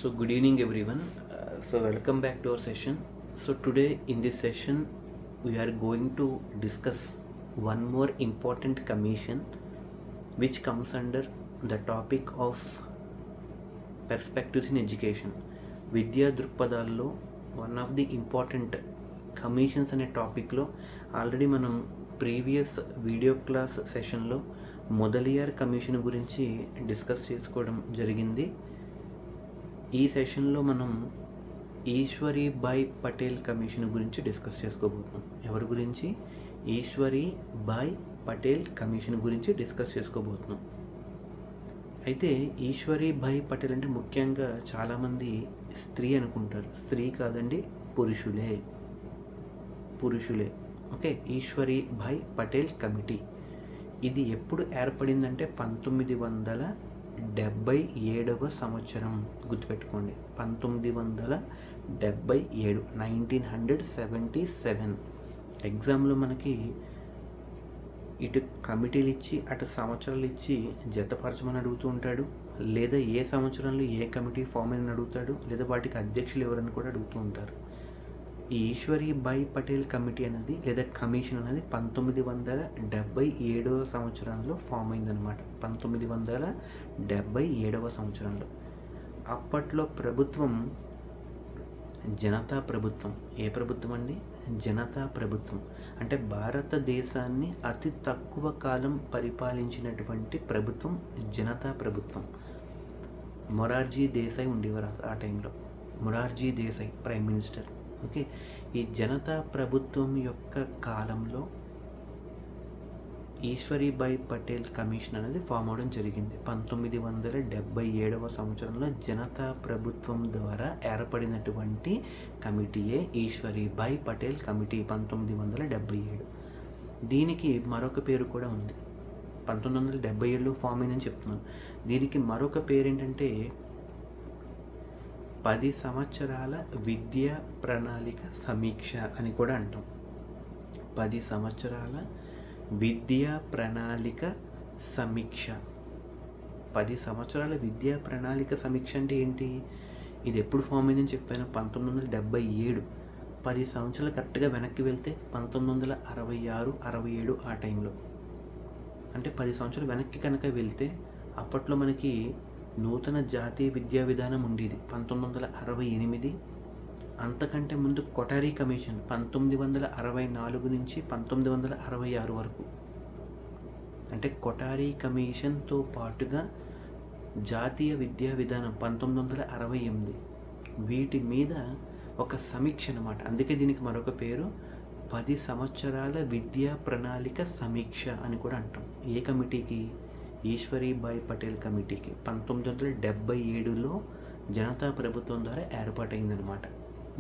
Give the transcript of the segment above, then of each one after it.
So good evening everyone. Welcome back to our session. So today in this session we are going to discuss one more important commission which comes under the topic of perspectives in education. విద్యా దృక్పథాల్లో one of the important commissions అనే టాపిక్లో already మనం previous video class సెషన్లో Mudaliar commission గురించి discuss చేసుకోవడం జరిగింది. ఈ సెషన్లో మనం ఈశ్వరీబాయ్ పటేల్ కమిషన్ గురించి డిస్కస్ చేసుకోబోతున్నాం. ఎవరి గురించి? ఈశ్వరీబాయ్ పటేల్ కమిషన్ గురించి డిస్కస్ చేసుకోబోతున్నాం. అయితే ఈశ్వరీబాయ్ పటేల్ అంటే ముఖ్యంగా చాలామంది స్త్రీ అనుకుంటారు. స్త్రీ కాదండి, పురుషులే. ఓకే, ఈశ్వరీబాయ్ పటేల్ కమిటీ ఇది ఎప్పుడు ఏర్పడిందంటే 1977 సంవత్సరం. గుర్తుపెట్టుకోండి, 1977, 1977. ఎగ్జామ్లో మనకి ఇటు కమిటీలు ఇచ్చి అటు సంవత్సరాలు ఇచ్చి జతపరచమని అడుగుతూ ఉంటాడు, లేదా ఏ సంవత్సరంలో ఏ కమిటీ ఫామ్ అని అడుగుతాడు, లేదా వాటికి అధ్యక్షులు ఎవరని కూడా అడుగుతూ ఉంటారు. ఈ ఈశ్వరీబాయ్ పటేల్ కమిటీ అనేది లేదా కమిషన్ అనేది 1977 సంవత్సరంలో ఫామ్ అయిందనమాట. 1977 సంవత్సరంలో. అప్పట్లో ప్రభుత్వం జనతా ప్రభుత్వం. ఏ ప్రభుత్వం అండి? జనతా ప్రభుత్వం. అంటే భారతదేశాన్ని అతి తక్కువ కాలం పరిపాలించినటువంటి ప్రభుత్వం జనతా ప్రభుత్వం. మొరార్జీ దేశాయ్ ఉండేవారు ఆ టైంలో. Morarji Desai prime minister. Okay, ఈ జనతా ప్రభుత్వం యొక్క కాలంలో ఈశ్వరీబాయ్ పటేల్ కమిషన్ అనేది ఫామ్ అవడం జరిగింది. 1977 సంవత్సరంలో జనతా ప్రభుత్వం ద్వారా ఏర్పడినటువంటి కమిటీయే ఈశ్వరీబాయ్ పటేల్ కమిటీ 1977. దీనికి మరొక పేరు కూడా ఉంది. 1977లో ఫామ్ అయిందని చెప్తున్నాను. దీనికి మరొక పేరు ఏంటంటే 10 సంవత్సరాల విద్యా ప్రణాళిక సమీక్ష అని కూడా అంటాం. 10 సంవత్సరాల విద్యా ప్రణాళిక సమీక్ష. 10 సంవత్సరాల విద్యా ప్రణాళిక సమీక్ష అంటే ఏంటి? ఇది ఎప్పుడు ఫామ్ అయిందని చెప్పాను, 1977. 10 సంవత్సరాలు కరెక్ట్గా వెనక్కి వెళ్తే 1966, 67 ఆ టైంలో. అంటే 10 సంవత్సరాలు వెనక్కి కనుక వెళ్తే అప్పట్లో మనకి నూతన జాతీయ విద్యా విధానం ఉండేది 1968. అంతకంటే ముందు కొఠారీ కమిషన్ 1964 నుంచి 1966 వరకు. అంటే కొఠారీ కమిషన్తో పాటుగా జాతీయ విద్యా విధానం 1968. వీటి మీద ఒక సమీక్ష అన్నమాట. అందుకే దీనికి మరొక పేరు 10 సంవత్సరాల విద్యా ప్రణాళిక సమీక్ష అని కూడా అంటాం. ఏ కమిటీకి? ఈశ్వరీబాయ్ పటేల్ కమిటీకి 1977లో జనతా ప్రభుత్వం ద్వారా ఏర్పాటైందనమాట.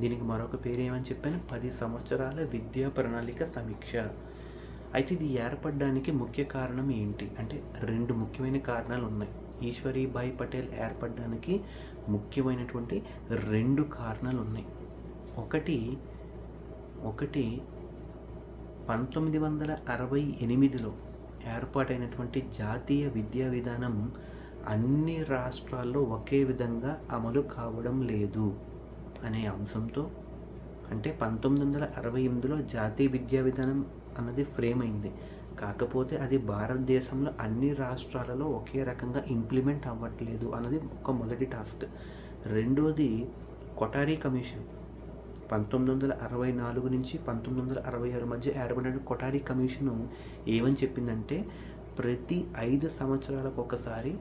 దీనికి మరొక పేరు ఏమని చెప్పాను? 10 సంవత్సరాల విద్యా ప్రణాళిక సమీక్ష. అయితే ఇది ఏర్పడడానికి ముఖ్య కారణం ఏంటి అంటే 2 ముఖ్యమైన కారణాలు ఉన్నాయి. ఈశ్వరీబాయ్ పటేల్ ఏర్పడడానికి ముఖ్యమైనటువంటి 2 కారణాలు ఉన్నాయి. ఒకటి 1968లో ఏర్పాటైనటువంటి జాతీయ విద్యా విధానం అన్ని రాష్ట్రాల్లో ఒకే విధంగా అమలు కావడం లేదు అనే అంశంతో. అంటే 1968లో జాతీయ విద్యా విధానం అన్నది ఫ్రేమ్ అయింది, కాకపోతే అది భారతదేశంలో అన్ని రాష్ట్రాలలో ఒకే రకంగా ఇంప్లిమెంట్ అవ్వట్లేదు అన్నది ఒక మొదటి టాస్క్. రెండోది కొఠారీ కమిషన్. 1964 నుంచి 1966 మధ్య ఏర్పడిన కొఠారీ కమిషను ఏమని చెప్పిందంటే ప్రతి 5 సంవత్సరాలకు ఒకసారి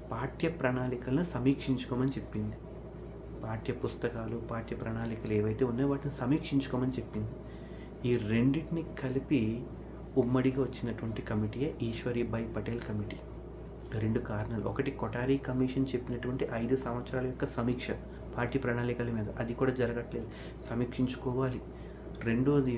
పాఠ్య ప్రణాళికలను సమీక్షించుకోమని చెప్పింది. పాఠ్య పుస్తకాలు, పాఠ్య ప్రణాళికలు ఏవైతే ఉన్నాయో వాటిని సమీక్షించుకోమని చెప్పింది. ఈ రెండింటిని కలిపి ఉమ్మడిగా వచ్చినటువంటి కమిటీయే ఈశ్వరీబాయ్ పటేల్ కమిటీ. 2 కారణాలు. ఒకటి కొఠారీ కమిషన్ చెప్పినటువంటి 5 సంవత్సరాల యొక్క సమీక్ష పాఠ్య ప్రణాళికల మీద, అది కూడా జరగట్లేదు, సమీక్షించుకోవాలి. రెండోది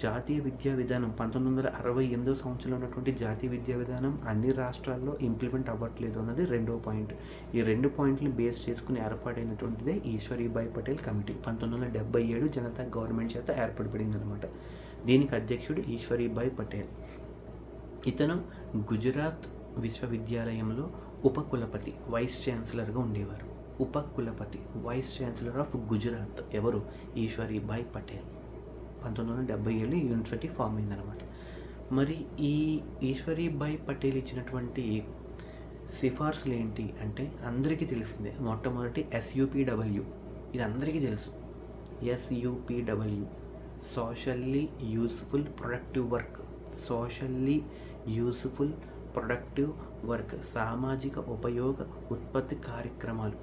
జాతీయ విద్యా విధానం 1968 సంవత్సరంలో ఉన్నటువంటి జాతీయ విద్యా విధానం అన్ని రాష్ట్రాల్లో ఇంప్లిమెంట్ అవ్వట్లేదు అన్నది 2వ పాయింట్. ఈ 2 పాయింట్ని బేస్ చేసుకుని ఏర్పాటైనటువంటిదే ఈశ్వరీబాయ్ పటేల్ కమిటీ. 1977 జనతా గవర్నమెంట్ చేత ఏర్పడబడింది అనమాట. దీనికి అధ్యక్షుడు ఈశ్వరీబాయ్ పటేల్. ఇతను గుజరాత్ విశ్వవిద్యాలయంలో ఉపకులపతి, వైస్ ఛాన్సలర్గా ఉండేవారు. ఉపకులపతి, వైస్ ఛాన్సలర్ ఆఫ్ గుజరాత్ ఎవరు? ఈశ్వరీభాయ్ పటేల్. 1977 ఈ యూనివర్సిటీ ఫామ్ అయిందనమాట. మరి ఈ ఈశ్వరీభాయ్ పటేల్ ఇచ్చినటువంటి సిఫార్సులు ఏంటి అంటే అందరికీ తెలిసిందే. మొట్టమొదటి SUPW, ఇది అందరికీ తెలుసు. SUPW, socially useful productive work. Socially useful productive work, సామాజిక ఉపయోగ ఉత్పత్తి కార్యక్రమాలు.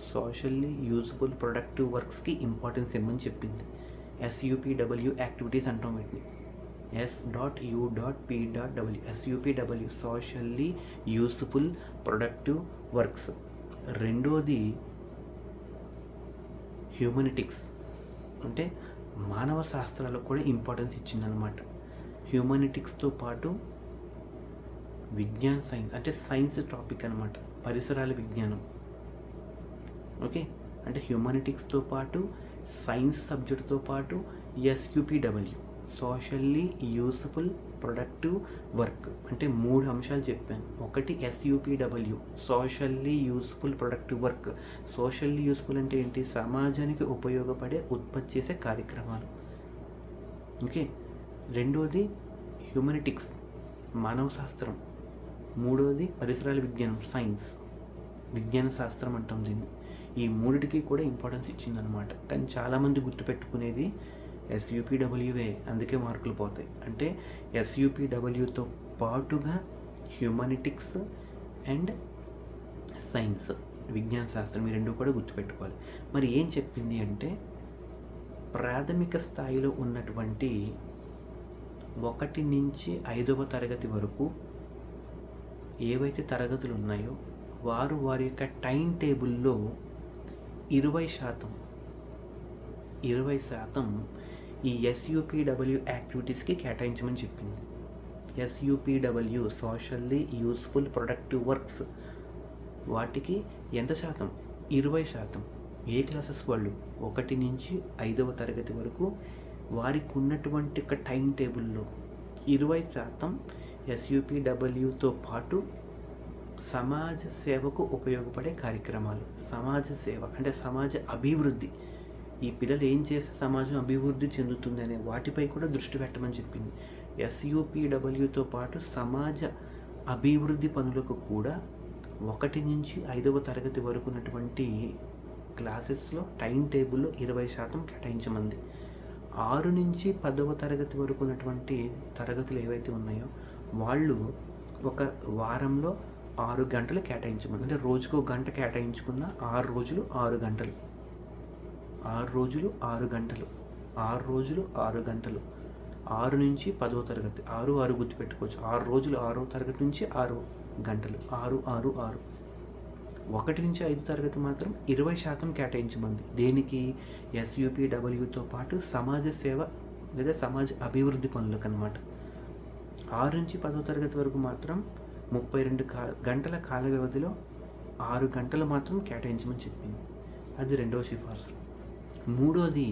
సోషల్లీ యూస్ఫుల్ ప్రొడక్టివ్ వర్క్స్కి ఇంపార్టెన్స్ ఇవ్వమని చెప్పింది. SUPW యాక్టివిటీస్ అంటాం వీటిని. S.U.P.W, SUPW, socially useful productive works. రెండోది హ్యూమనిటిక్స్, అంటే మానవ శాస్త్రాలకు కూడా ఇంపార్టెన్స్ ఇచ్చిందనమాట. హ్యూమనిటిక్స్తో పాటు విజ్ఞాన్ సైన్స్, అంటే సైన్స్ టాపిక్ అనమాట, పరిసరాల విజ్ఞానం. ఓకే, అంటే హ్యూమనిటిక్స్తో పాటు సైన్స్ సబ్జెక్టుతో పాటు SUPW, socially useful productive work, అంటే 3 అంశాలు చెప్పాను. ఒకటి SUPW, socially useful productive work. Socially useful అంటే ఏంటి? సమాజానికి ఉపయోగపడే ఉత్పత్తి చేసే కార్యక్రమాలు. ఓకే, రెండోది హ్యూమనిటిక్స్, మానవ శాస్త్రం. మూడోది పరిసరాల విజ్ఞానం, సైన్స్, విజ్ఞాన శాస్త్రం అంటాం దీన్ని. ఈ మూడిటికి కూడా ఇంపార్టెన్స్ ఇచ్చిందనమాట. కానీ చాలామంది గుర్తుపెట్టుకునేది SUPWవే, అందుకే మార్కులు పోతాయి. అంటే SUPWతో పాటుగా హ్యూమనిటిక్స్ అండ్ సైన్స్, విజ్ఞాన శాస్త్రం, ఈ రెండు కూడా గుర్తుపెట్టుకోవాలి. మరి ఏం చెప్పింది అంటే ప్రాథమిక స్థాయిలో ఉన్నటువంటి 1 నుంచి 5వ తరగతి వరకు ఏవైతే తరగతులు ఉన్నాయో వారి యొక్క టైం టేబుల్లో 20% ఈ SUPW యాక్టివిటీస్కి కేటాయించమని చెప్పింది. SUPW, socially useful productive works, వాటికి ఎంత శాతం? 20%. ఏ క్లాసెస్ వాళ్ళు? 1 నుంచి 5వ తరగతి వరకు వారికి ఉన్నటువంటి ఒక టైం టేబుల్లో 20% SUPWతో పాటు సమాజ సేవకు ఉపయోగపడే కార్యక్రమాలు. సమాజ సేవ అంటే సమాజ అభివృద్ధి. ఈ పిల్లలు ఏం చేస్తే సమాజం అభివృద్ధి చెందుతుంది అనే వాటిపై కూడా దృష్టి పెట్టమని చెప్పింది. SUPWతో పాటు సమాజ అభివృద్ధి పనులకు కూడా 1 నుంచి 5వ తరగతి వరకు ఉన్నటువంటి క్లాసెస్లో టైం టేబుల్లో 20% కేటాయించమంది. 6 నుంచి 10వ తరగతి వరకు ఉన్నటువంటి తరగతులు ఏవైతే ఉన్నాయో వాళ్ళు ఒక వారంలో 6 గంటలు కేటాయించమంది. అంటే రోజుకు 1 గంట కేటాయించుకున్న 6 రోజులు 6 గంటలు. 6 రోజులు 6 గంటలు. 6 రోజులు 6 గంటలు. 6 నుంచి 10వ తరగతి. 6 గుర్తుపెట్టుకోవచ్చు. 6 రోజులు 6వ తరగతి నుంచి 6 గంటలు. 6, 6, 6. 1 నుంచి 5 తరగతి మాత్రం 20% కేటాయించమంది. దేనికి? SUPWతో పాటు సమాజ సేవ లేదా సమాజ అభివృద్ధి పనులకు అన్నమాట. 6 నుంచి 10వ తరగతి వరకు మాత్రం 32 గంటల కాల వ్యవధిలో 6 గంటలు మాత్రం కేటాయించమని చెప్పింది. అది రెండవ సిఫార్సు. మూడోది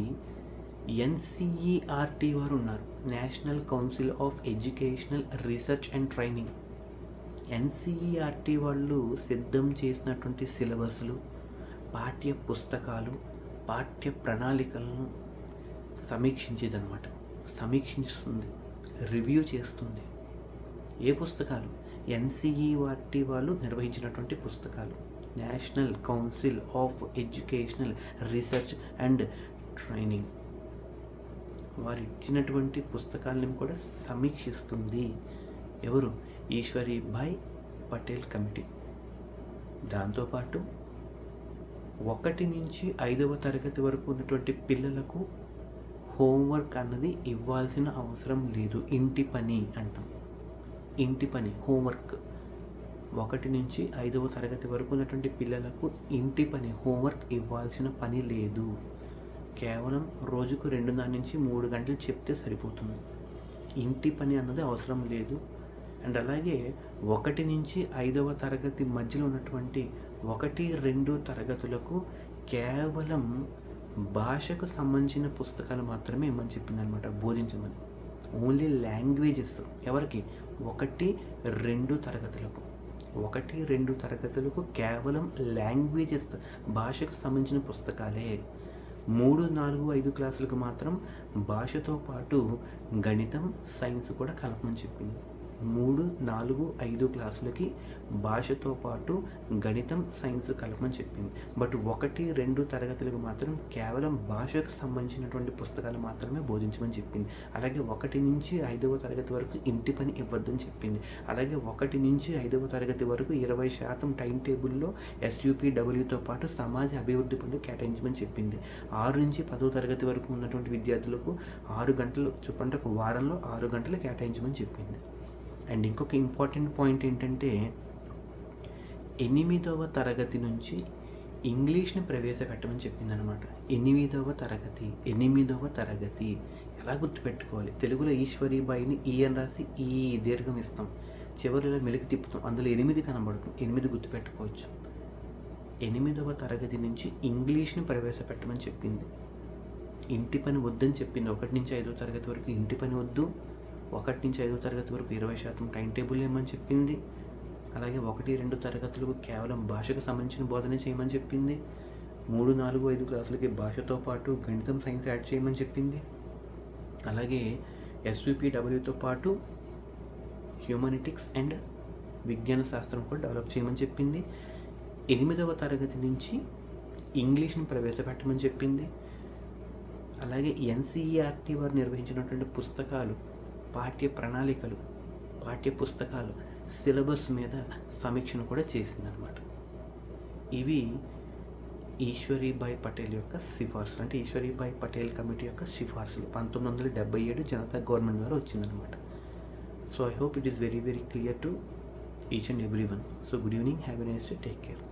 NCERT వారు ఉన్నారు, national council of educational research and training. NCERT వాళ్ళు సిద్ధం చేసినటువంటి సిలబస్లు, పాఠ్య పుస్తకాలు, పాఠ్య ప్రణాళికలను సమీక్షిస్తుంది, రివ్యూ చేస్తుంది. ఏ పుస్తకాలు? NCERT వాళ్ళు నిర్వహించినటువంటి పుస్తకాలు. National council of educational research and training వారు ఇచ్చినటువంటి పుస్తకాలను కూడా సమీక్షిస్తుంది. ఎవరు? ఈశ్వరీభాయ్ పటేల్ కమిటీ. దాంతోపాటు 1 నుంచి 5వ తరగతి వరకు ఉన్నటువంటి పిల్లలకు హోంవర్క్ అన్నది ఇవ్వాల్సిన అవసరం లేదు. ఇంటి పని అంటాం. ఇంటి పని, హోంవర్క్. 1 నుంచి 5వ తరగతి వరకు ఉన్నటువంటి పిల్లలకు ఇంటి పని, హోంవర్క్ ఇవ్వాల్సిన పని లేదు. కేవలం రోజుకు 2 నుంచి 3 గంటలు చెప్తే సరిపోతుంది. ఇంటి పని అన్నది అవసరం లేదు. అండ్ అలాగే 1 నుంచి 5వ తరగతి మధ్యలో ఉన్నటువంటి 1, 2 తరగతులకు కేవలం భాషకు సంబంధించిన పుస్తకాలు మాత్రమే ఇమ్మని చెప్పింది అనమాట, బోధించమని. Only languages. ఎవరికి? 1, 2 తరగతులకు. ఒకటి రెండు తరగతులకు కేవలం లాంగ్వేజెస్, భాషకు సంబంధించిన పుస్తకాలే. 3, 4, 5 క్లాసులకు మాత్రం భాషతో పాటు గణితం, సైన్స్ కూడా కలపమని చెప్పింది. 3, 4, 5 క్లాసులకి భాషతో పాటు గణితం, సైన్స్ కలపమని చెప్పింది. బట్ 1, 2 తరగతులకు మాత్రం కేవలం భాషకు సంబంధించినటువంటి పుస్తకాలు మాత్రమే బోధించమని చెప్పింది. అలాగే 1 నుంచి 5వ తరగతి వరకు ఇంటి పని ఇవ్వద్దని చెప్పింది. అలాగే 1 నుంచి 5వ తరగతి వరకు 20% టైం టేబుల్లో SUPWతో పాటు సమాజ అభివృద్ధి పనులు కేటాయించమని చెప్పింది. 6 నుంచి 10వ తరగతి వరకు ఉన్నటువంటి విద్యార్థులకు 6 గంటలు చొప్పున ఒక వారంలో 6 గంటలు కేటాయించమని చెప్పింది. అండ్ ఇంకొక ఇంపార్టెంట్ పాయింట్ ఏంటంటే 8వ తరగతి నుంచి ఇంగ్లీష్ని ప్రవేశపెట్టమని చెప్పింది అనమాట. 8వ తరగతి ఎలా గుర్తుపెట్టుకోవాలి? తెలుగులో ఈశ్వరీబాయిని అని రాసి ఈ దీర్ఘం ఇస్తాం, చివరిలో మెలికి తిప్పుతాం, అందులో 8 కనబడుతుంది, 8 గుర్తుపెట్టుకోవచ్చు. 8వ తరగతి నుంచి ఇంగ్లీష్ని ప్రవేశపెట్టమని చెప్పింది. ఇంటి పని వద్దని చెప్పింది. 1 నుంచి 5వ తరగతి వరకు ఇంటి పని వద్దు. 1 నుంచి 5వ తరగతి వరకు 20% టైం టేబుల్ ఏమని చెప్పింది. అలాగే 1, 2 తరగతులకు కేవలం భాషకు సంబంధించిన బోధన చేయమని చెప్పింది. 3, 4, 5 క్లాసులకి భాషతో పాటు గణితం, సైన్స్ యాడ్ చేయమని చెప్పింది. అలాగే SUPWతో పాటు హ్యూమనిటిక్స్ అండ్ విజ్ఞాన శాస్త్రం కూడా డెవలప్ చేయమని చెప్పింది. 8వ తరగతి నుంచి ఇంగ్లీష్ని ప్రవేశపెట్టమని చెప్పింది. అలాగే NCERT వారు నిర్వహించినటువంటి పుస్తకాలు, పాఠ్య ప్రణాళికలు, పాఠ్య పుస్తకాలు, సిలబస్ మీద సమీక్షను కూడా చేసిందనమాట. ఇవి ఈశ్వరీబాయి పటేల్ యొక్క సిఫార్సులు, అంటే ఈశ్వరీబాయి పటేల్ కమిటీ యొక్క సిఫార్సులు 1977 జనతా గవర్నమెంట్ ద్వారా వచ్చిందనమాట. So I hope it is very very clear to each and every one. So good evening, have a nice day, take care.